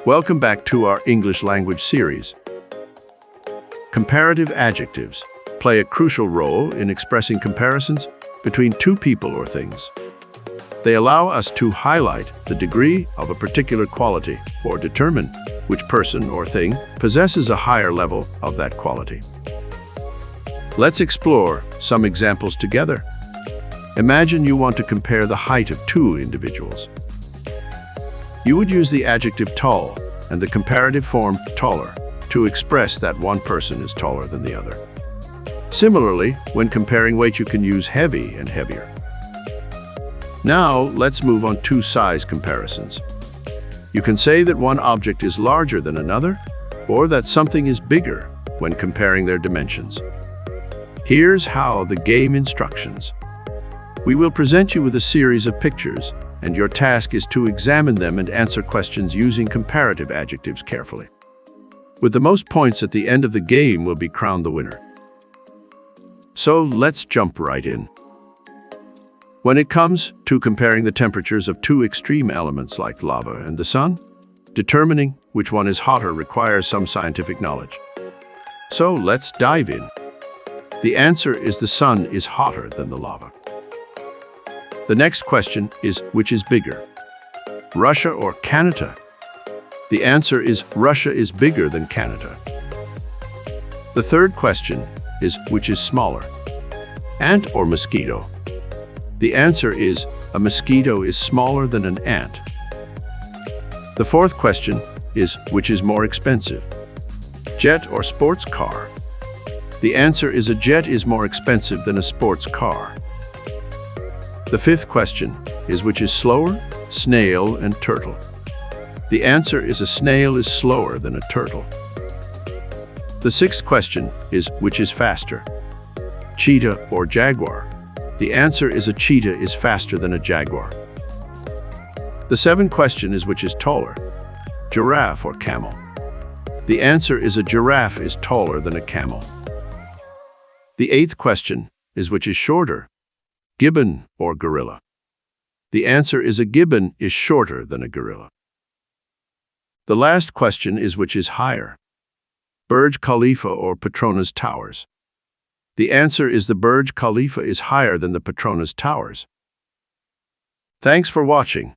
Welcome back to our English language series. Comparative adjectives play a crucial role in expressing comparisons between two people or things. They allow us to highlight the degree of a particular quality or determine which person or thing possesses a higher level of that quality. Let's explore some examples together. Imagine you want to compare the height of two individuals. You would use the adjective tall and the comparative form taller to express that one person is taller than the other. Similarly, when comparing weight, you can use heavy and heavier. Now, let's move on to size comparisons. You can say that one object is larger than another, or that something is bigger when comparing their dimensions. Here's how the game instructions. We will present you with a series of pictures, and your task is to examine them and answer questions using comparative adjectives carefully. With the most points at the end of the game will be crowned the winner. So let's jump right in. When it comes to comparing the temperatures of two extreme elements like lava and the sun, determining which one is hotter requires some scientific knowledge. So let's dive in. The answer is the sun is hotter than the lava. The next question is, which is bigger, Russia or Canada? The answer is Russia is bigger than Canada. The third question is, which is smaller, ant or mosquito? The answer is, a mosquito is smaller than an ant. The fourth question is, which is more expensive, jet or sports car? The answer is, a jet is more expensive than a sports car. The fifth question is, which is slower, snail and turtle? The answer is, a snail is slower than a turtle. The sixth question is, which is faster, cheetah or jaguar? The answer is, a cheetah is faster than a jaguar. The seventh question is, which is taller, giraffe or camel? The answer is, a giraffe is taller than a camel. The eighth question is, which is shorter, gibbon or gorilla? The answer is, a gibbon is shorter than a gorilla. The last question is, which is higher, Burj Khalifa or Petronas Towers? The answer is, the Burj Khalifa is higher than the Petronas Towers. Thanks for watching.